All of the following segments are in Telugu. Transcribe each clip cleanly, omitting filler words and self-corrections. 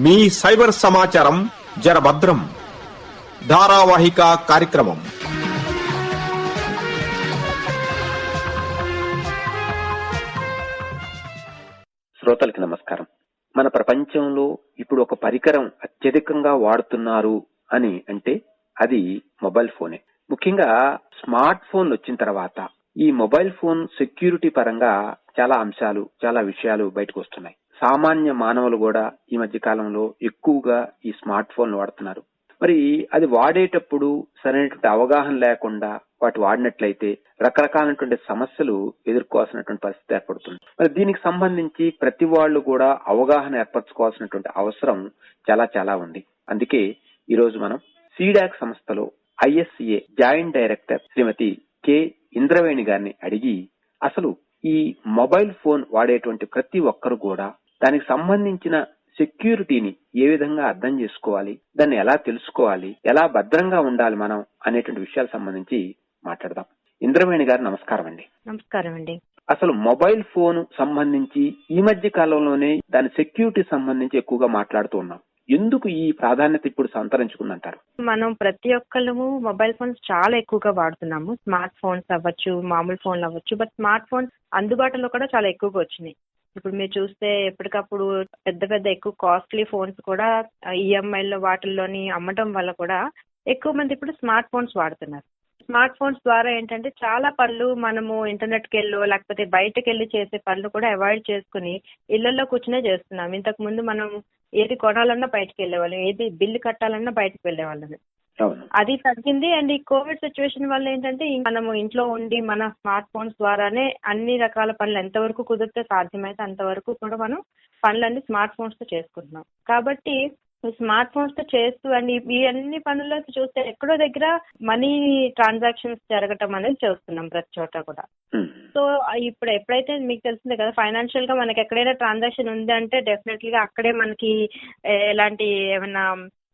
మీ సైబర్ సమాచారం జరభద్రం ధారావాహిక కార్యక్రమం. శ్రోతలకి నమస్కారం. మన ప్రపంచంలో ఇప్పుడు ఒక పరికరం అత్యధికంగా వాడుతున్నారు అని అంటే అది మొబైల్ ఫోనే. ముఖ్యంగా స్మార్ట్ ఫోన్లు వచ్చిన తర్వాత ఈ మొబైల్ ఫోన్ సెక్యూరిటీ పరంగా చాలా అంశాలు, చాలా విషయాలు బయటకు వస్తున్నాయి. సామాన్య మానవులు కూడా ఈ మధ్య కాలంలో ఎక్కువగా ఈ స్మార్ట్ ఫోన్లు వాడుతున్నారు. మరి అది వాడేటప్పుడు సరైనటువంటి అవగాహన లేకుండా వాటి వాడినట్లయితే రకరకాలైనటువంటి సమస్యలు ఎదుర్కోవాల్సినటువంటి పరిస్థితి ఏర్పడుతుంది. మరి దీనికి సంబంధించి ప్రతి వాళ్ళు కూడా అవగాహన ఏర్పరచుకోవాల్సినటువంటి అవసరం చాలా చాలా ఉంది. అందుకే ఈ రోజు మనం సీడాక్ సంస్థలో ISCA జాయింట్ డైరెక్టర్ శ్రీమతి కె ఇంద్రవేణి గారిని అడిగి అసలు ఈ మొబైల్ ఫోన్ వాడేటువంటి ప్రతి ఒక్కరు కూడా దానికి సంబంధించిన సెక్యూరిటీని ఏ విధంగా అర్థం చేసుకోవాలి, దాన్ని ఎలా తెలుసుకోవాలి, ఎలా భద్రంగా ఉండాలి మనం అనేటువంటి విషయాలకు సంబంధించి మాట్లాడదాం. ఇంద్రవేణి గారు నమస్కారం అండి. నమస్కారం అండి. అసలు మొబైల్ ఫోన్ సంబంధించి ఈ మధ్య కాలంలోనే దాని సెక్యూరిటీ సంబంధించి ఎక్కువగా మాట్లాడుతూ ఉన్నాం. ఎందుకు ఈ ప్రాధాన్యత ఇప్పుడు సంతరించుకుందంటారు? మనం ప్రతి ఒక్కళ్ళము మొబైల్ ఫోన్స్ చాలా ఎక్కువగా వాడుతున్నాము. స్మార్ట్ ఫోన్స్ అవ్వచ్చు, మామూలు ఫోన్లు అవ్వచ్చు. బట్ స్మార్ట్ ఫోన్స్ అందుబాటులో కూడా చాలా ఎక్కువగా వచ్చినాయి. ఇప్పుడు మీరు చూస్తే ఎప్పటికప్పుడు పెద్ద పెద్ద ఎక్కువ కాస్ట్లీ ఫోన్స్ కూడా EMIలో వాటిల్లోని అమ్మటం వల్ల కూడా ఎక్కువ మంది ఇప్పుడు స్మార్ట్ ఫోన్స్ వాడుతున్నారు. స్మార్ట్ ఫోన్స్ ద్వారా ఏంటంటే చాలా పనులు మనము ఇంటర్నెట్కి వెళ్ళో లేకపోతే బయటకు వెళ్ళి చేసే పనులు కూడా అవాయిడ్ చేసుకుని ఇళ్లలో కూర్చునే చేస్తున్నాం. ఇంతకు ముందు మనం ఏది కొనాలన్నా బయటకు వెళ్ళేవాళ్ళం, ఏది బిల్లు కట్టాలన్నా బయటకు వెళ్ళేవాళ్ళం. అది తగ్గింది. అండ్ ఈ కోవిడ్ సిచ్యువేషన్ వల్ల ఏంటంటే మనము ఇంట్లో ఉండి మన స్మార్ట్ ఫోన్స్ ద్వారానే అన్ని రకాల పనులు ఎంతవరకు కుదిరితే సాధ్యమైతే అంతవరకు కూడా మనం పనులన్నీ స్మార్ట్ ఫోన్స్ తో చేసుకుంటున్నాం. కాబట్టి స్మార్ట్ ఫోన్స్ తో చేస్తూ అండ్ ఈ అన్ని పనుల్లో చూస్తే ఎక్కడో దగ్గర మనీ ట్రాన్సాక్షన్స్ జరగటం అనేది చూస్తున్నాం ప్రతి చోట కూడా. సో ఇప్పుడు ఎప్పుడైతే మీకు తెలిసిందే కదా, ఫైనాన్షియల్ గా మనకి ఎక్కడైనా ట్రాన్సాక్షన్ ఉంది అంటే డెఫినెట్లీ అక్కడే మనకి ఎలాంటి ఏమైనా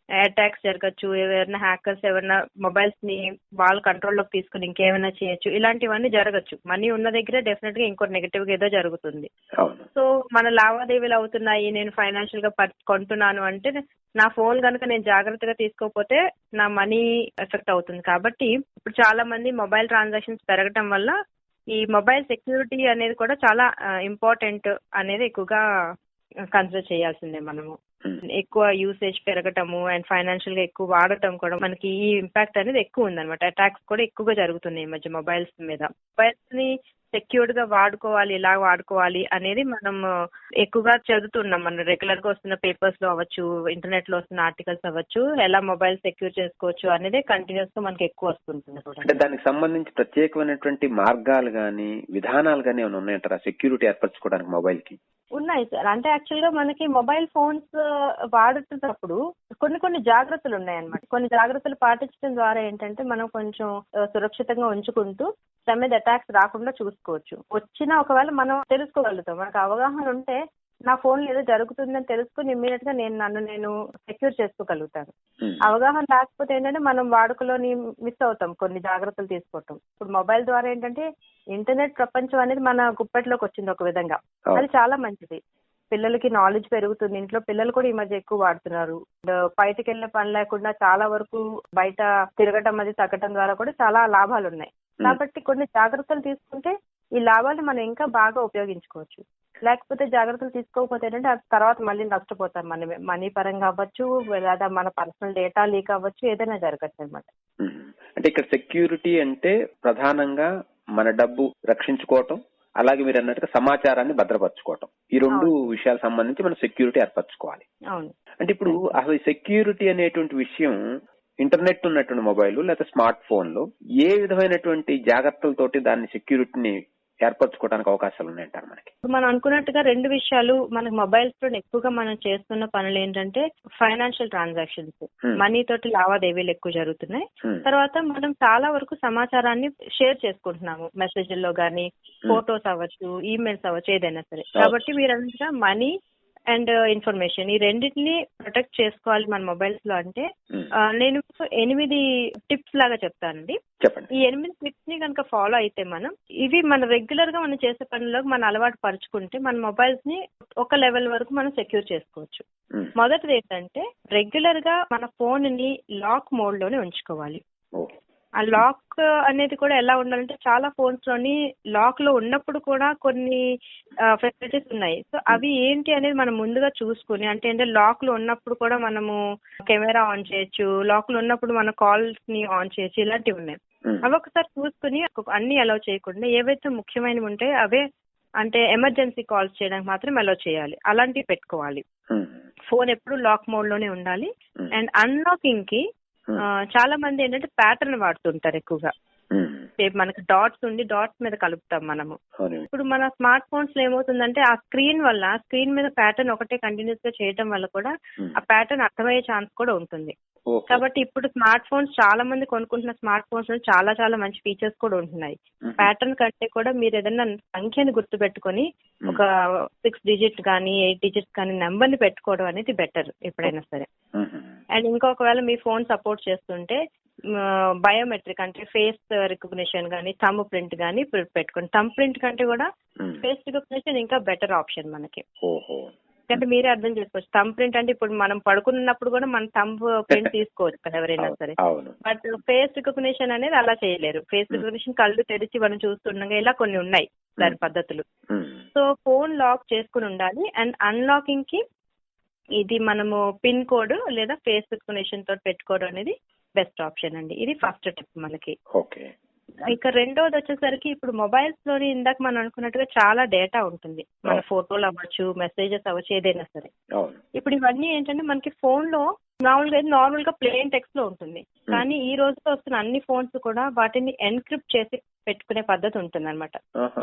అటాక్స్ జరగచ్చు, ఎవరైనా హ్యాకర్స్ ఎవరైనా మొబైల్స్ ని వాళ్ళ కంట్రోల్లోకి తీసుకుని ఇంకేమైనా చేయొచ్చు, ఇలాంటివన్నీ జరగచ్చు. మనీ ఉన్న దగ్గర డెఫినెట్ గా ఇంకో నెగటివ్ గా ఏదో జరుగుతుంది. సో మన లావాదేవీలు అవుతున్నాయి, నేను ఫైనాన్షియల్ గా కొంటున్నాను అంటే నా ఫోన్ కనుక నేను జాగ్రత్తగా తీసుకోకపోతే నా మనీ ఎఫెక్ట్ అవుతుంది. కాబట్టి ఇప్పుడు చాలా మంది మొబైల్ ట్రాన్సాక్షన్స్ పెరగటం వల్ల ఈ మొబైల్ సెక్యూరిటీ అనేది కూడా చాలా ఇంపార్టెంట్ అనేది ఎక్కువగా కన్సిడర్ చేయాల్సిందే. మనము ఎక్కువ యూసేజ్ పెరగటము అండ్ ఫైనాన్షియల్ గా ఎక్కువ వాడటం కూడా మనకి ఈ ఇంపాక్ట్ అనేది ఎక్కువ ఉందన్నమాట. అటాక్స్ కూడా ఎక్కువగా జరుగుతున్నాయి ఈ మధ్య మొబైల్స్ మీద. మొబైల్స్ ని సెక్యూర్డ్ గా వాడుకోవాలి, ఇలా వాడుకోవాలి అనేది మనం ఎక్కువగా చదువుతున్నాం. మనం రెగ్యులర్ గా వస్తున్న పేపర్స్ లో అవ్వచ్చు, ఇంటర్నెట్ లో వస్తున్న ఆర్టికల్స్ అవ్వచ్చు, ఎలా మొబైల్ సెక్యూర్ చేసుకోవచ్చు అనేది కంటిన్యూస్ గా మనకి ఎక్కువ వస్తుంటుంది. అంటే దానికి సంబంధించి ప్రత్యేకమైనటువంటి మార్గాలు గానీ విధానాలు గానీ ఏమైనా ఉన్నాయంటారా సెక్యూరిటీ ఏర్పరచుకోవడానికి మొబైల్ కి? ఉన్నాయి సార్. అంటే యాక్చువల్ గా మనకి మొబైల్ ఫోన్స్ వాడుతున్నప్పుడు కొన్ని జాగ్రత్తలు ఉన్నాయన్నమాట. కొన్ని జాగ్రత్తలు పాటించడం ద్వారా ఏంటంటే మనం కొంచెం సురక్షితంగా ఉంచుకుంటూ దాని మీద అటాక్స్ రాకుండా చూసుకోవచ్చు. వచ్చినా ఒకవేళ మనం తెలుసుకోగలుగుతాం, మనకు అవగాహన ఉంటే నా ఫోన్ ఏదో జరుగుతుందని తెలుసుకుని ఇమ్మీడియట్ గా నన్ను నేను సెక్యూర్ చేసుకోగలుగుతాను. అవగాహన లేకపోతే ఏంటంటే మనం వాడుకలోని మిస్ అవుతాం కొన్ని జాగ్రత్తలు తీసుకోవటం. ఇప్పుడు మొబైల్ ద్వారా ఏంటంటే ఇంటర్నెట్ ప్రపంచం అనేది మన గుప్పెట్లోకి వచ్చింది ఒక విధంగా. అది చాలా మంచిది. పిల్లలకి నాలెడ్జ్ పెరుగుతుంది. ఇంట్లో పిల్లలు కూడా ఈ మధ్య ఎక్కువ వాడుతున్నారు. బయటకు వెళ్ళే పని లేకుండా చాలా వరకు బయట తిరగటం అది తగ్గటం ద్వారా కూడా చాలా లాభాలు ఉన్నాయి. కాబట్టి కొన్ని జాగ్రత్తలు తీసుకుంటే ఈ లాభాలు మనం ఇంకా బాగా ఉపయోగించుకోవచ్చు. లేకపోతే జాగ్రత్తలు తీసుకోకపోతే ఏంటంటే తర్వాత మళ్ళీ నష్టపోతాం. మనీ పరంగా అవ్వచ్చు, లేదా మన పర్సనల్ డేటా లీక్ అవ్వచ్చు, ఏదైనా జరగచ్చు అనమాట. అంటే ఇక్కడ సెక్యూరిటీ అంటే ప్రధానంగా మన డబ్బు రక్షించుకోవటం, అలాగే మీరు అన్నట్టుగా సమాచారాన్ని భద్రపరచుకోవటం, ఈ రెండు విషయాలకు సంబంధించి మనం సెక్యూరిటీ ఏర్పరచుకోవాలి. అవును. అంటే ఇప్పుడు అసలు సెక్యూరిటీ అనేటువంటి విషయం ఇంటర్నెట్ ఉన్నటువంటి మొబైల్ లేదా స్మార్ట్ ఫోన్ లో ఏ విధమైనటువంటి జాగ్రత్తలతోటి దాన్ని సెక్యూరిటీని ఏర్పరచుకోవడానికి అవకాశాలు ఉన్నాయంటారు మనకి? మనం అనుకున్నట్టుగా రెండు విషయాలు మనకి మొబైల్స్ లో ఎక్కువగా మనం చేస్తున్న పనులు ఏంటంటే ఫైనాన్షియల్ ట్రాన్సాక్షన్స్, మనీ తోటి లావాదేవీలు ఎక్కువ జరుగుతున్నాయి. తర్వాత మనం చాలా వరకు సమాచారాన్ని షేర్ చేసుకుంటున్నాము, మెసేజ్ల్లో గానీ, ఫోటోస్ అవ్వచ్చు, ఈమెయిల్స్ అవ్వచ్చు, ఏదైనా సరే. కాబట్టి మీరంతా మనీ అండ్ ఇన్ఫర్మేషన్, ఈ రెండింటిని ప్రొటెక్ట్ చేసుకోవాలి మన మొబైల్స్ లో. అంటే నేను 8 టిప్స్ లాగా చెప్తానండి. చెప్పండి. ఈ 8 టిప్స్ ని కనుక ఫాలో అయితే ఇవి మన రెగ్యులర్ గా మనం చేసే పనులకు మన అలవాటు పరుచుకుంటే మన మొబైల్స్ ని ఒక లెవెల్ వరకు మనం సెక్యూర్ చేసుకోవచ్చు. మొదటిది ఏంటంటే రెగ్యులర్ గా మన ఫోన్ ని లాక్ మోడ్ లోనే ఉంచుకోవాలి. ఆ లాక్ అనేది కూడా ఎలా ఉండాలంటే చాలా ఫోన్స్ లోని లాక్ లో ఉన్నప్పుడు కూడా కొన్ని ఫెసిలిటీస్ ఉన్నాయి. సో అవి ఏంటి అనేది మనం ముందుగా చూసుకుని, అంటే లాక్ లో ఉన్నప్పుడు కూడా మనము కెమెరా ఆన్ చేయొచ్చు, లాక్ లో ఉన్నప్పుడు మన కాల్స్ ని ఆన్ చేయొచ్చు, ఇలాంటివి ఉన్నాయి. అవి ఒకసారి చూసుకుని అన్ని అలౌ చేయకుండా ఏవైతే ముఖ్యమైనవి ఉంటాయో అవే, అంటే ఎమర్జెన్సీ కాల్స్ చేయడానికి మాత్రం అలౌ చేయాలి, అలాంటివి పెట్టుకోవాలి. ఫోన్ ఎప్పుడు లాక్ మోడ్ లోనే ఉండాలి. అండ్ అన్లాకింగ్ కి చాలా మంది ఏంటంటే ప్యాటర్న్ వాడుతుంటారు ఎక్కువగా. మనకి డాట్స్ ఉండి డాట్స్ మీద కలుపుతాం మనము. ఇప్పుడు మన స్మార్ట్ ఫోన్స్ లో ఏమవుతుందంటే ఆ స్క్రీన్ మీద ప్యాటర్న్ ఒకటే కంటిన్యూస్ గా చేయడం వల్ల కూడా ఆ ప్యాటర్న్ అర్థమయ్యే ఛాన్స్ కూడా ఉంటుంది. కాబట్టి ఇప్పుడు స్మార్ట్ ఫోన్స్ చాలా మంది కొనుక్కుంటున్న స్మార్ట్ ఫోన్స్ లో చాలా చాలా మంచి ఫీచర్స్ కూడా ఉంటున్నాయి. ప్యాటర్న్ కంటే కూడా మీరు ఏదైనా సంఖ్యని గుర్తు పెట్టుకుని ఒక 6 digits కానీ 8 digits కానీ నెంబర్ ని పెట్టుకోవడం అనేది బెటర్ ఎప్పుడైనా సరే. అండ్ ఇంకొకవేళ మీ ఫోన్ సపోర్ట్ చేస్తుంటే బయోమెట్రిక్ అంటే ఫేస్ రికగ్నిషన్ కానీ థంబ్ ప్రింట్ కానీ పెట్టుకోండి. థంబ్ ప్రింట్ కంటే కూడా ఫేస్ రికగ్నిషన్ ఇంకా బెటర్ ఆప్షన్ మనకి. అంటే మీరే అర్థం చేసుకోవచ్చు. థంబ్ ప్రింట్ అంటే ఇప్పుడు మనం పడుకున్నప్పుడు కూడా మన థంబ్ ప్రింట్ తీసుకోవచ్చు కదా ఎవరైనా సరే. బట్ ఫేస్ రికగ్నిషన్ అనేది అలా చేయలేరు. ఫేస్ రికగ్నిషన్ కళ్ళు తెరిచి మనం చూస్తుండగా ఇలా కొన్ని ఉన్నాయి దాని పద్ధతులు. సో ఫోన్ లాక్ చేసుకుని ఉండాలి. అండ్ అన్లాకింగ్ కి ఇది మనము పిన్ కోడ్ లేదా ఫేస్ రికగ్నిషన్ తోటి పెట్టుకోవడం అనేది బెస్ట్ ఆప్షన్ అండి. ఇది ఫస్ట్ టిప్ మనకి. ఇక రెండోది వచ్చేసరికి ఇప్పుడు మొబైల్స్ లోని ఇందాక మనం అనుకున్నట్టుగా చాలా డేటా ఉంటుంది. మన ఫోటోలు అవ్వచ్చు, మెసేజెస్ అవ్వచ్చు, ఏదైనా సరే. ఇప్పుడు ఇవన్నీ ఏంటంటే మనకి ఫోన్ లో నార్మల్ గా ప్లెయిన్ టెక్స్ట్ లో ఉంటుంది. కానీ ఈ రోజుతో వస్తున్న అన్ని ఫోన్స్ కూడా వాటిని ఎన్క్రిప్ట్ చేసి పెట్టుకునే పద్ధతి ఉంటుంది అనమాట.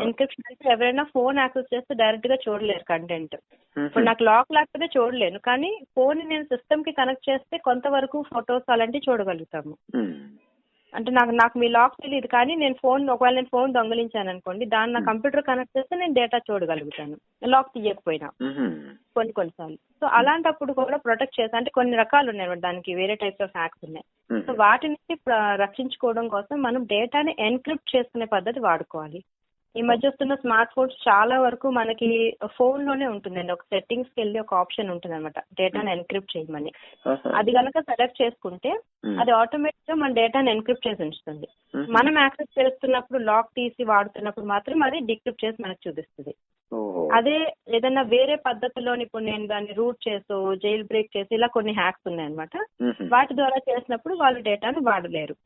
ఎన్క్రిప్షన్ అంటే ఎవరైనా ఫోన్ యాక్సెస్ చేస్తే డైరెక్ట్ గా చూడలేరు కంటెంట్. ఇప్పుడు నాకు లాక్ లేకపోతే చూడలేను, కానీ ఫోన్ నేను సిస్టమ్ కి కనెక్ట్ చేస్తే కొంతవరకు ఫొటోస్ అలాంటివి చూడగలుగుతాము. అంటే నాకు మీ లాక్ తెలియదు, కానీ ఒకవేళ నేను ఫోన్ దొంగలించాను అనుకోండి, దాన్ని నా కంప్యూటర్ కనెక్ట్ చేస్తే నేను డేటా చూడగలుగుతాను లాక్ తీయకపోయినా కొన్నిసార్లు. సో అలాంటప్పుడు కూడా ప్రొటెక్ట్ చేసి, అంటే కొన్ని రకాలు ఉన్నాయి దానికి, వేరే టైప్స్ ఆఫ్ హ్యాక్స్ ఉన్నాయి. సో వాటి నుంచి రక్షించుకోవడం కోసం మనం డేటాని ఎన్క్రిప్ట్ చేసుకునే పద్ధతి వాడుకోవాలి. ఈ మధ్య వస్తున్న స్మార్ట్ ఫోన్స్ చాలా వరకు మనకి ఫోన్ లోనే ఉంటుందండి. ఒక సెట్టింగ్స్ కి వెళ్ళి ఒక ఆప్షన్ ఉంటుంది అనమాట, డేటాను ఎన్క్రిప్ట్ చేయమని. అది కనుక సెలెక్ట్ చేసుకుంటే అది ఆటోమేటిక్ గా మన డేటాను ఎన్క్రిప్ట్ చేసి ఉంచుతుంది. మనం యాక్సెస్ చేస్తున్నప్పుడు లాక్ తీసి వాడుతున్నప్పుడు మాత్రం అది డిక్రిప్ట్ చేసి మనకు చూపిస్తుంది. అదే ఏదైనా వేరే పద్ధతిలో ఇప్పుడు నేను దాన్ని రూట్ చేసో జైల్ బ్రేక్ చేసి ఇలా కొన్ని హ్యాక్స్ ఉన్నాయన్నమాట. వాటి ద్వారా చేసినప్పుడు వాళ్ళు డేటాను వాడలేరు.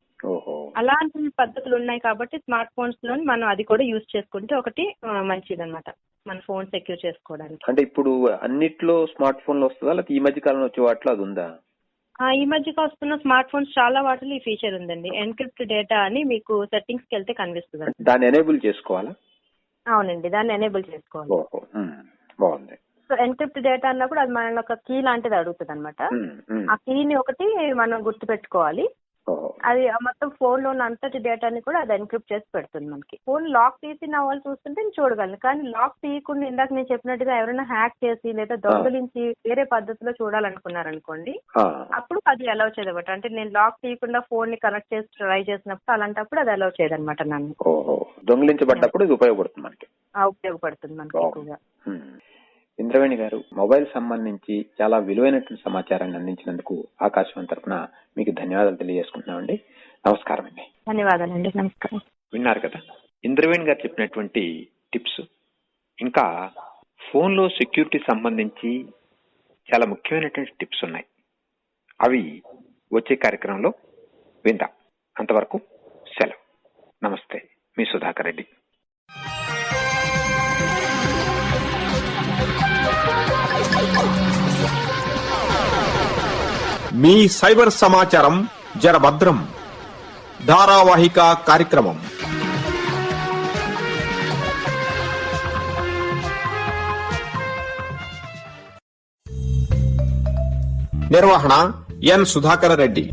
అలాంటి పద్ధతులు ఉన్నాయి కాబట్టి స్మార్ట్ ఫోన్స్ లో మనం అది కూడా యూజ్ చేసుకుంటే ఒకటి మంచిదన్నమాట మన ఫోన్ సెక్యూర్ చేసుకోవడానికి. అంటే ఇప్పుడు అన్నిట్లో స్మార్ట్ ఫోన్ లో వస్తుందా, లేకపోతే ఈ మధ్య కాలంలో వచ్చే వాటిలో అది ఉందా? ఈ మధ్యగా వస్తున్న స్మార్ట్ ఫోన్స్ చాలా వాటిలో ఈ ఫీచర్ ఉందండి. ఎన్క్రిప్ట్ డేటా అని మీకు సెట్టింగ్స్ కి వెళ్తే కనిపిస్తుంది. దాన్ని ఎనేబుల్ చేసుకోవాలా? అవునండి, దాన్ని ఎనేబుల్ చేసుకోవాలి. బాగుంది. సో ఎన్క్రిప్ట్ డేటా అన్నప్పుడు అది మన ఒక కీ లాంటిది అడుగుతుంది అనమాట. ఆ కీని ఒకటి మనం గుర్తు పెట్టుకోవాలి. అది మొత్తం ఫోన్ లో అంతటి డేటాని కూడా అది ఎన్క్రిప్ట్ చేసి పెడుతుంది మనకి. ఫోన్ లాక్ తీసి నా వాళ్ళు చూస్తుంటే నేను చూడగలను, కానీ లాక్ తీయకుండా ఇందాక నేను చెప్పినట్టుగా ఎవరైనా హ్యాక్ చేసి లేదా దొంగలించి వేరే పద్ధతిలో చూడాలనుకున్నారనుకోండి, అప్పుడు అది అలౌ చేయదన్నమాట. అంటే నేను లాక్ తీయకుండా ఫోన్ ని కనెక్ట్ చేసి ట్రై చేసినప్పుడు అలాంటప్పుడు అది అలౌ చేయదన్నమాట నన్ను. దొంగలించబడ్డప్పుడు ఇది ఉపయోగపడుతుంది మనకి. ఉపయోగపడుతుంది మనకి ఎక్కువగా. ఇంద్రవేణి గారు, మొబైల్ సంబంధించి చాలా విలువైనటువంటి సమాచారాన్ని అందించినందుకు ఆకాశవాణి తరఫున మీకు ధన్యవాదాలు తెలియజేసుకుంటున్నామండి. నమస్కారం అండి. ధన్యవాదాలండి. నమస్కారం. విన్నారు కదా ఇంద్రవేణి గారు చెప్పినటువంటి టిప్స్. ఇంకా ఫోన్ లో సెక్యూరిటీ సంబంధించి చాలా ముఖ్యమైనటువంటి టిప్స్ ఉన్నాయి. అవి వచ్చే కార్యక్రమంలో విందాం. అంతవరకు సెలవు. నమస్తే, మీ సుధాకర్ రెడ్డి. మీ సైబర్ సమాచారం జరభద్రం ధారావాహిక కార్యక్రమం. నిర్వహణ ఎన్ సుధాకర్ రెడ్డి.